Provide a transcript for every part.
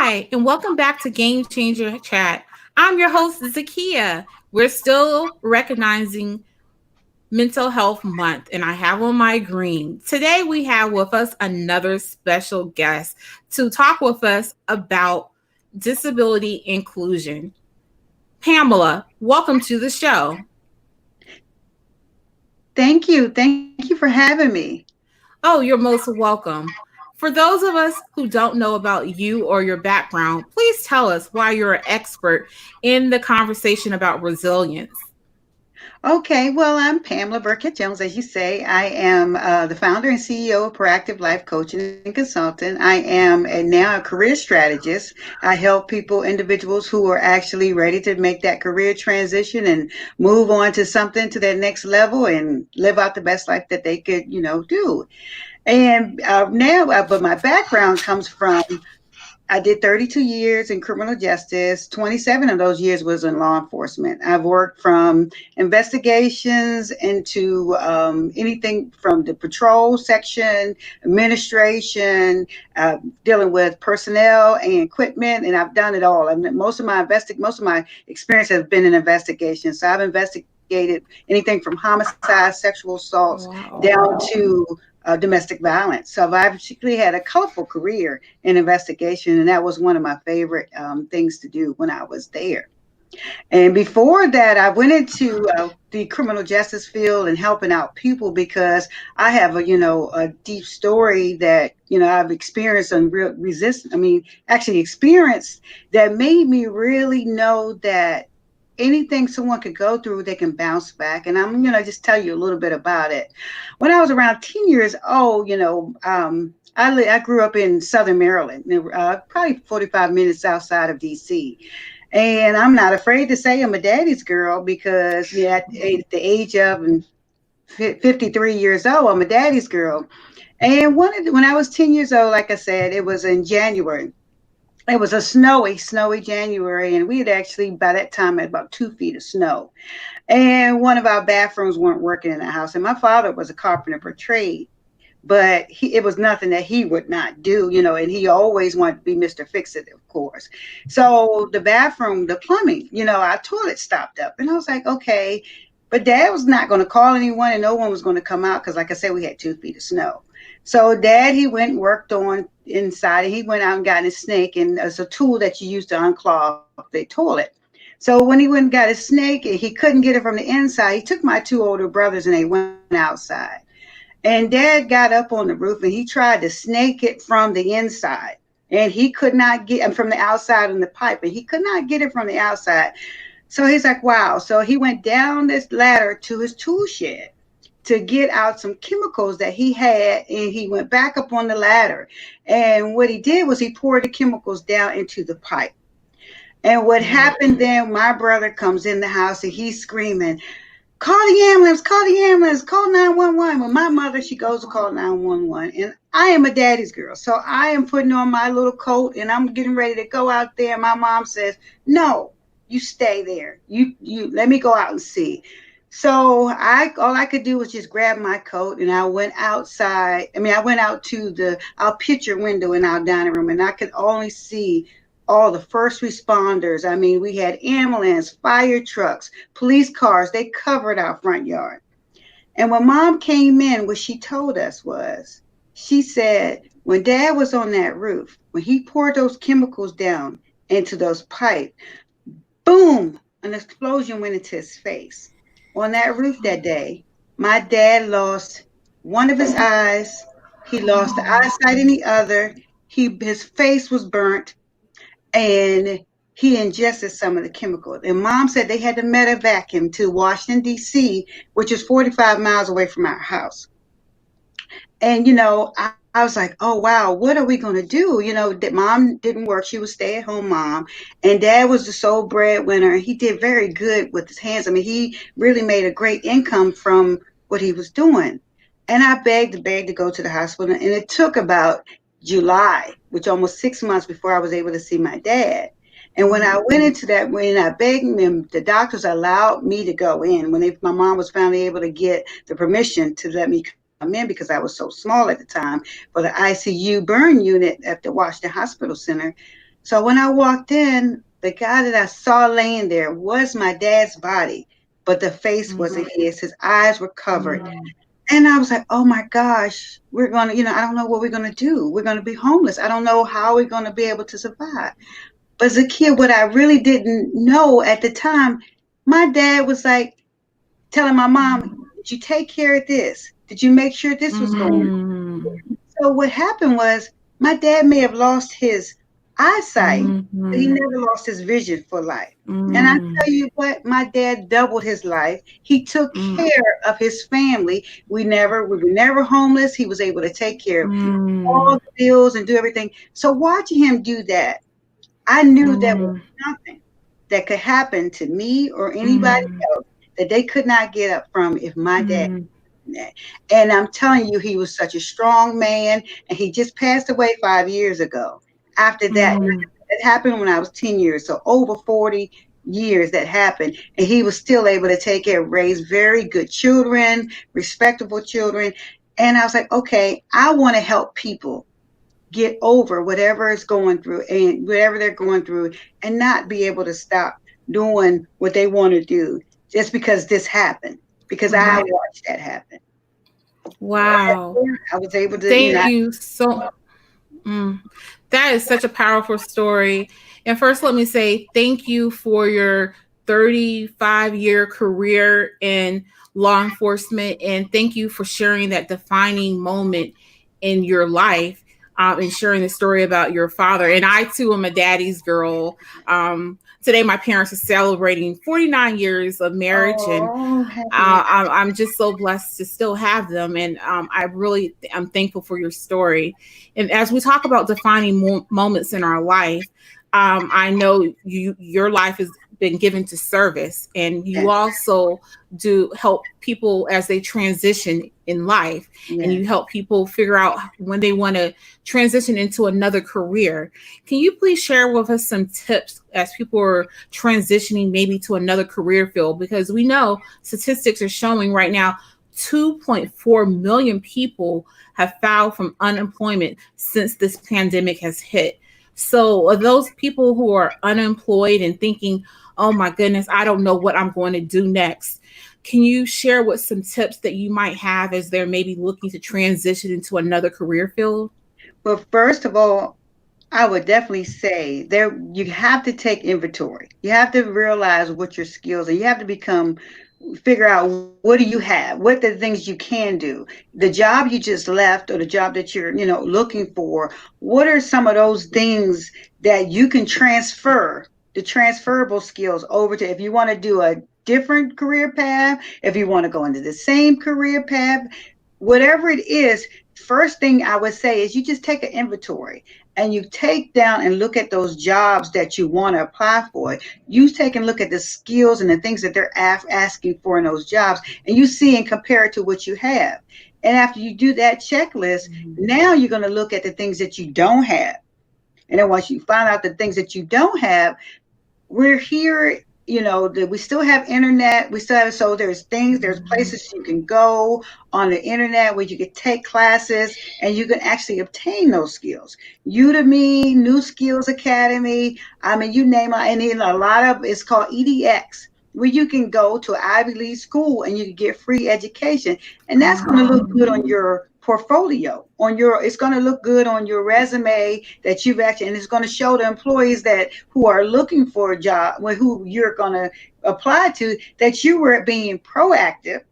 Hi, and welcome back to Game Changer Chat. I'm your host, Zakiya. We're still recognizing Mental Health Month, and I have on my green. Today, we have with us another special guest to talk with us about disability inclusion. Pamela, welcome to the show. Thank you. Thank you for having me. Oh, you're most welcome. For those of us who don't know about you or your background, please tell us why you're an expert in the conversation about resilience. Okay, well, I'm Pamela Burkett Jones, as you say. I am the founder and CEO of Proactive Life Coaching and Consultant. I am now a career strategist. I help people, individuals who are actually ready to make that career transition and move on to something to their next level and live out the best life that they could, do. And but my background comes from I did 32 years in criminal justice. 27 of those years was in law enforcement. I've worked from investigations into anything from the patrol section, administration, dealing with personnel and equipment, and I've done it all. And most of my experience has been in investigation. So I've investigated anything from homicide, sexual assaults, Wow. down to domestic violence. So I've actually had a colorful career in investigation, and that was one of my favorite things to do when I was there. And before that, I went into the criminal justice field and helping out people because I have a deep story that I've experienced and real resist. I mean, actually experienced that made me really know that anything someone could go through, they can bounce back. And I'm just tell you a little bit about it. When I was around 10 years old, I grew up in Southern Maryland, probably 45 minutes outside of DC. And I'm not afraid to say I'm a daddy's girl because at the age of 53 years old, I'm a daddy's girl. And when I was 10 years old, like I said, it was in January. It was a snowy January, and we had actually by that time had about 2 feet of snow. And one of our bathrooms weren't working in the house. And my father was a carpenter per trade, but it was nothing that he would not do, and he always wanted to be Mr. Fix It, of course. So the bathroom, the plumbing, our toilet stopped up. And I was like, okay. But dad was not going to call anyone and no one was going to come out because, like I said, we had 2 feet of snow. So dad, he went and worked on inside and he went out and got his snake. And it's a tool that you use to unclog the toilet. So when he went and got his snake, he couldn't get it from the inside. He took my two older brothers and they went outside. And dad got up on the roof and he tried to snake it from the inside. And he could not get from the outside in the pipe, and he could not get it from the outside. So he's like, wow. So he went down this ladder to his tool shed to get out some chemicals that he had, and he went back up on the ladder. And what he did was he poured the chemicals down into the pipe. And what happened then, my brother comes in the house and he's screaming, call the ambulance, call 911. Well, my mother, she goes to call 911. And I am a daddy's girl. So I am putting on my little coat and I'm getting ready to go out there. My mom says, no, you stay there. You let me go out and see. So all I could do was just grab my coat and I went outside. I mean, I went out to our picture window in our dining room and I could only see all the first responders. I mean, we had ambulance, fire trucks, police cars. They covered our front yard. And when mom came in, what she told us was, she said, when dad was on that roof, when he poured those chemicals down into those pipes, boom, an explosion went into his face. On that roof that day, my dad lost one of his eyes. He lost the eyesight in the other. His face was burnt and he ingested some of the chemicals. And mom said they had to medevac him to Washington, D.C., which is 45 miles away from our house. And, I was like, oh, wow, what are we going to do? That mom didn't work. She was stay at home mom. And dad was the sole breadwinner. He did very good with his hands. I mean, he really made a great income from what he was doing. And I begged to go to the hospital. And it took about July, which almost 6 months before I was able to see my dad. And when I went into that, when I begged them, the doctors allowed me to go in. My mom was finally able to get the permission to let me come in because I was so small at the time for the ICU burn unit at the Washington Hospital Center. So when I walked in, the guy that I saw laying there was my dad's body, but the face wasn't his. His eyes were covered. Mm, And I was like, oh my gosh, we're going to, I don't know what we're going to do. We're going to be homeless. I don't know how we're going to be able to survive. But Zakiya, what I really didn't know at the time, my dad was like telling my mom, did you take care of this? Did you make sure this was going? mm, So what happened was my dad may have lost his eyesight, but he mm, never lost his vision for life. And I mm, tell you what, my dad doubled his life. He took mm, care of his family. We were never homeless. He was able to take care of all mm, the bills and do everything. So watching him do that, I knew there was mm, nothing that could happen to me or anybody mm, else that they could not get up from if my dad mm, did that. And I'm telling you, he was such a strong man, and he just passed away 5 years ago. After that, mm, it happened when I was 10 years, so over 40 years that happened, and he was still able to take care, raise very good children, respectable children. And I was like, okay, I want to help people get over whatever is going through and whatever they're going through and not be able to stop doing what they want to do just because this happened because I mm. watched that happen. Wow. I was able to, Thank you so. Mm. That is such a powerful story. And first, let me say thank you for your 35-year career in law enforcement. And thank you for sharing that defining moment in your life, and sharing the story about your father. And I, too, am a daddy's girl. Today, my parents are celebrating 49 years of marriage. And oh, happy. I'm just so blessed to still have them, and I'm thankful for your story. And as we talk about defining moments in our life, I know your life has been given to service, and you Yes, also do help people as they transition in life, and you yes. help people figure out when they want to transition into another career. Can you please share with us some tips as people are transitioning maybe to another career field? Because we know statistics are showing right now 2.4 million people have filed from unemployment since this pandemic has hit. So, are those people who are unemployed and thinking, oh my goodness, I don't know what I'm going to do next? Can you share what some tips that you might have as they're maybe looking to transition into another career field? Well, first of all, I would definitely say there you have to take inventory. You have to realize what your skills are. You have to become figure out what do you have, what are the things you can do. The job you just left or the job that you're, looking for, what are some of those things that you can transfer the transferable skills over to if you want to do a different career path, if you want to go into the same career path, whatever it is, first thing I would say is you just take an inventory and you take down and look at those jobs that you want to apply for. You take and look at the skills and the things that they're asking for in those jobs, and you see and compare it to what you have. And after you do that checklist, now you're going to look at the things that you don't have. And then once you find out the things that you don't have, we're here, that we still have internet, we still have, so there's places you can go on the internet where you can take classes and you can actually obtain those skills. Udemy, New Skills Academy, I mean, you name it. And then a lot of it's called EDX, where you can go to an Ivy League school and you can get free education, and that's going to look good on your portfolio, on your, it's going to look good on your resume that you've actually, and it's going to show the employees that who are looking for a job, who you're going to apply to, that you were being proactive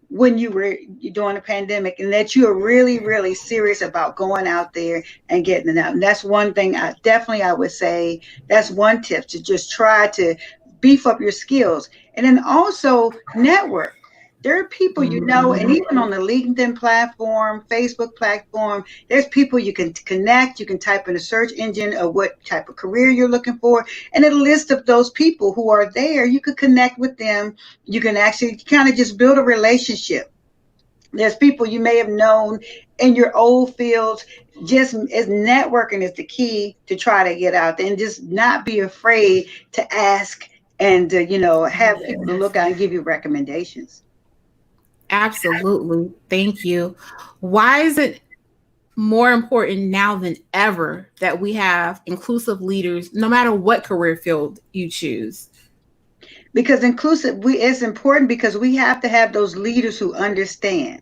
when you were during the pandemic, and that you are really, really serious about going out there and getting it out. And that's one thing I would say, that's one tip, to just try to beef up your skills. And then also network. There are people, and Mhm. even on the LinkedIn platform, Facebook platform, there's people you can connect. You can type in a search engine of what type of career you're looking for, and a list of those people who are there. You could connect with them. You can actually kind of just build a relationship. There's people you may have known in your old fields. Just as networking is the key to try to get out there, and just not be afraid to ask and have people to look out and give you recommendations. Absolutely. Thank you. Why is it? more important now than ever that we have inclusive leaders, no matter what career field you choose. Because inclusive, we it's important because we have to have those leaders who understand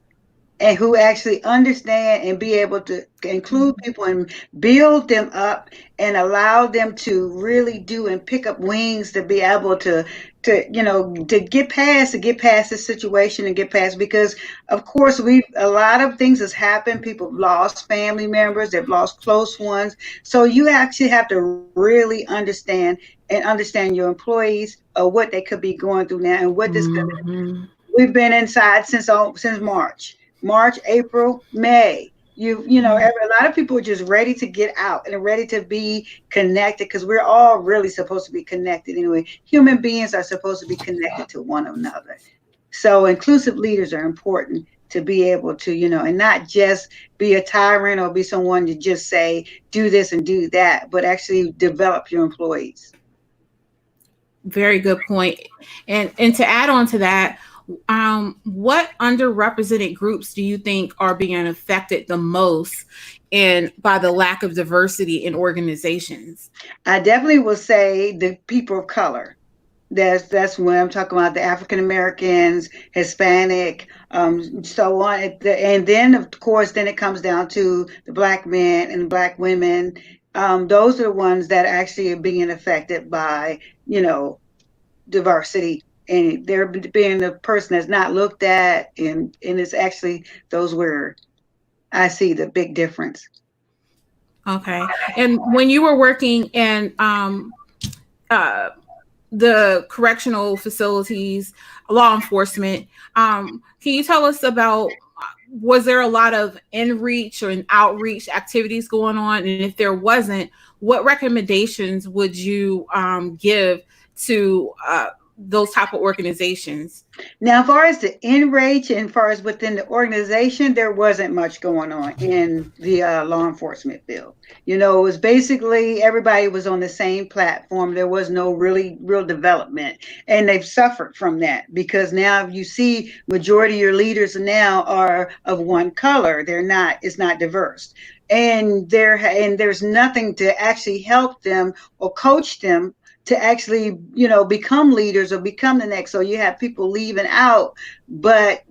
and who actually understand and be able to include people and build them up and allow them to really do and pick up wings to be able to to get past the situation and get past, because of course we a lot of things has happened. People have lost family members, they've lost close ones, so you actually have to really understand your employees what they could be going through now and what this could. Mm-hmm. We've been inside since March, April, May. A lot of people are just ready to get out and ready to be connected because we're all really supposed to be connected anyway. Human beings are supposed to be connected to one another. So inclusive leaders are important to be able to, and not just be a tyrant or be someone to just say, do this and do that, but actually develop your employees. Very good point. And to add on to that, what underrepresented groups do you think are being affected the most and by the lack of diversity in organizations? I definitely will say the people of color. That's when I'm talking about the African Americans, Hispanic, so on. And then of course, then it comes down to the black men and black women. Those are the ones that actually are being affected by, you know, diversity. And they're being the person that's not looked at, and it's actually those where I see the big difference. Okay. And when you were working in uh, the correctional facilities, law enforcement, can you tell us about, was there a lot of in reach or outreach activities going on? And if there wasn't, what recommendations would you give to those type of organizations? Now, as far as the enrage and as far as within the organization, there wasn't much going on in the law enforcement field. It was basically everybody was on the same platform. There was no really real development, and they've suffered from that because now you see majority of your leaders now are of one color. They're not. It's not diverse, and there's nothing to actually help them or coach them to actually, become leaders or become the next. So you have people leaving out, but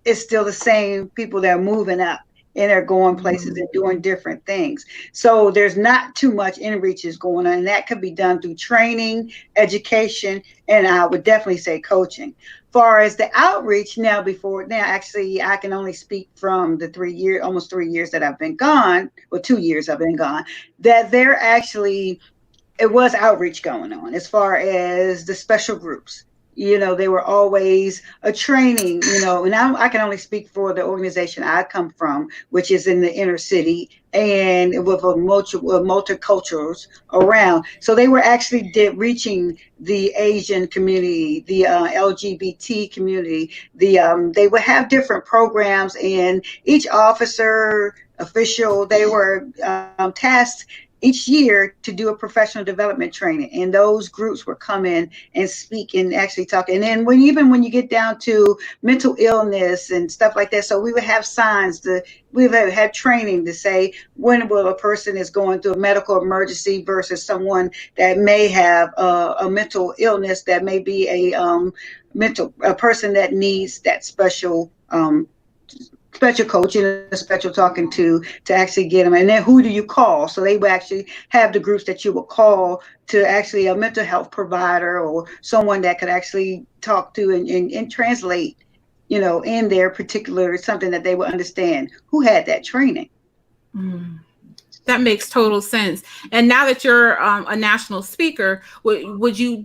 it's still the same people that are moving up and they're going places and doing different things. So there's not too much in reaches going on. And that could be done through training, education, and I would definitely say coaching. Far as the outreach now, actually I can only speak from the almost 3 years that I've been gone, or 2 years I've been gone, that they're actually it was outreach going on as far as the special groups. They were always a training, and I can only speak for the organization I come from, which is in the inner city and with a multiculturals around. So they were actually reaching the Asian community, the LGBT community. They would have different programs, and each officer, official, they were tasked each year to do a professional development training, and those groups were come in and speak and actually talk. And then even when you get down to mental illness and stuff like that, so we would have signs we would have had training to say when will a person is going through a medical emergency versus someone that may have a mental illness, that may be a person that needs that special coaching and special talking to actually get them. And then who do you call? So they would actually have the groups that you would call to actually a mental health provider or someone that could actually talk to and translate, in their particular something that they would understand, who had that training. Mm. That makes total sense. And now that you're a national speaker, would you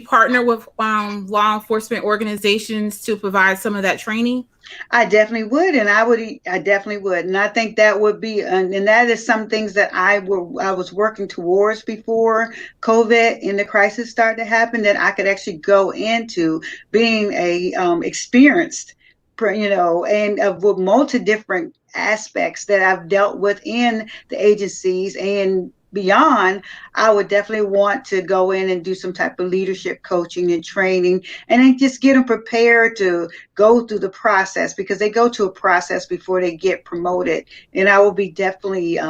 partner with law enforcement organizations to provide some of that training? I definitely would, and I definitely would, and I think that would be, and that is some things that I was working towards before COVID and the crisis started to happen. That I could actually go into being a experienced, and with multi different aspects that I've dealt with in the agencies and beyond, I would definitely want to go in and do some type of leadership coaching and training, and then just get them prepared to go through the process, because they go to a process before they get promoted. And I will be definitely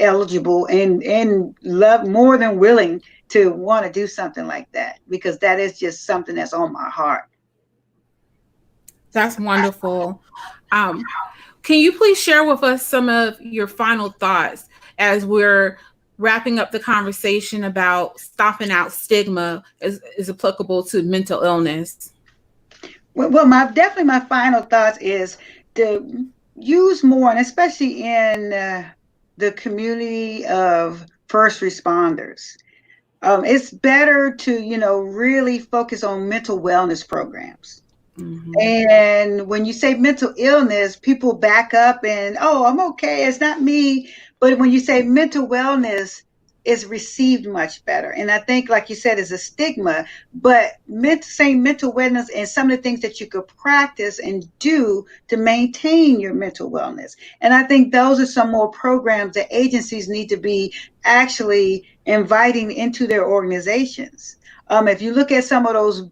eligible and love more than willing to want to do something like that, because that is just something that's on my heart. That's wonderful. Um, can you please share with us some of your final thoughts as we're wrapping up the conversation about stopping out stigma is applicable to mental illness? Well, my definitely my final thoughts is to use more, and especially in the community of first responders. It's better to, really focus on mental wellness programs. Mm-hmm. And when you say mental illness, people back up and, oh, I'm okay, it's not me. But when you say mental wellness, it's received much better. And I think, like you said, is a stigma, but saying mental wellness and some of the things that you could practice and do to maintain your mental wellness. And I think those are some more programs that agencies need to be actually inviting into their organizations. If you look at some of those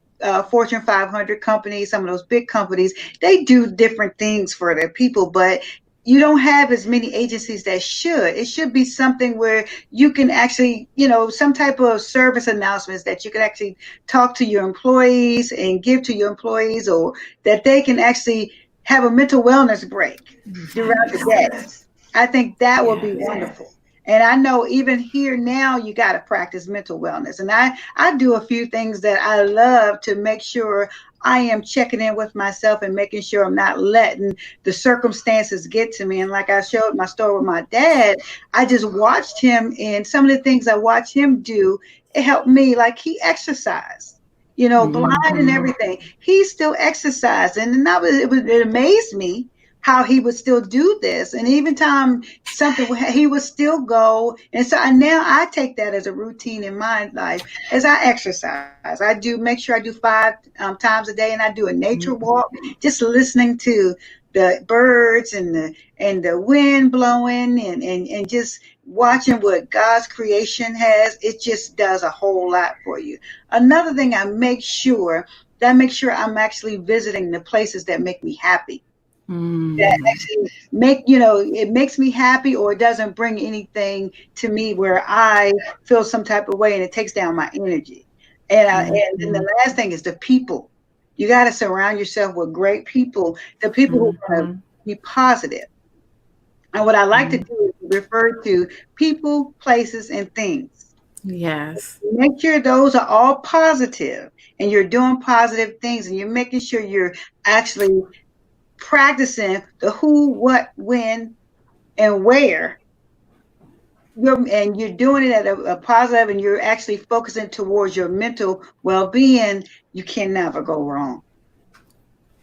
Fortune 500 companies, some of those big companies, they do different things for their people, but you don't have as many agencies that should. It should be something where you can actually, some type of service announcements that you can actually talk to your employees and give to your employees, or that they can actually have a mental wellness break throughout the Yes. day. I think that would be Yes. wonderful. And I know even here now, you got to practice mental wellness. And I do a few things that I love to make sure I am checking in with myself and making sure I'm not letting the circumstances get to me. And like I showed my story with my dad, I just watched him, and some of the things I watched him do, it helped me. Like, he exercised, blind and Mm-hmm. everything. He still exercised. And it amazed me how he would still do this. And even time something, he would still go. And so now I take that as a routine in my life as I exercise. I do make sure I do 5 times a day, and I do a nature walk, just listening to the birds and the wind blowing, and just watching what God's creation has. It just does a whole lot for you. Another thing, I make sure I'm actually visiting the places that make me happy, that Mm-hmm. actually it makes me happy, or it doesn't bring anything to me where I feel some type of way and it takes down my energy. And then the last thing is the people. You got to surround yourself with great people, the people who are going to Mm-hmm. be positive. And what I like to do is refer to people, places, and things. Yes. Make sure those are all positive, and you're doing positive things, and you're making sure you're actually practicing the who, what, when, and where. And you're doing it at a positive, and you're actually focusing towards your mental well-being. You can never go wrong.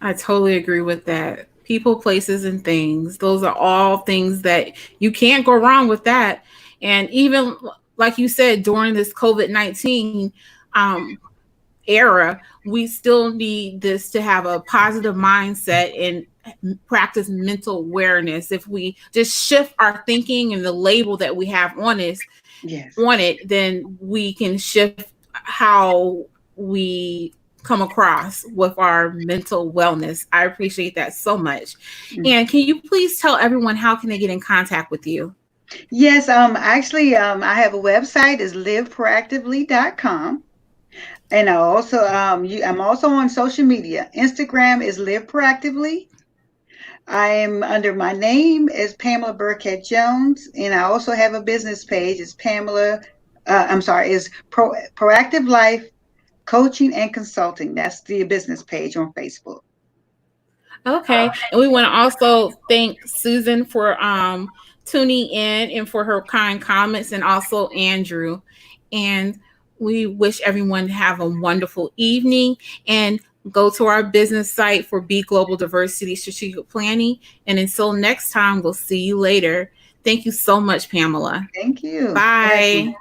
I totally agree with that. People, places, and things. Those are all things that you can't go wrong with that. And even like you said, during this COVID-19 um, era, we still need this to have a positive mindset and practice mental awareness. If we just shift our thinking and the label that we have Yes. on it, then we can shift how we come across with our mental wellness. I appreciate that so much. And can you please tell everyone how can they get in contact with you? Yes, actually, I have a website, is liveproactively.com. And I'm also on social media. Instagram is Live Proactively. I am under my name is Pamela Burkett Jones, and I also have a business page. It's Pamela. I'm sorry, is Proactive Life Coaching and Consulting. That's the business page on Facebook. Okay. And we want to also thank Susan for tuning in and for her kind comments, and also Andrew. And we wish everyone to have a wonderful evening, and go to our business site for B Global Diversity Strategic Planning. And until next time, we'll see you later. Thank you so much, Pamela. Thank you. Bye.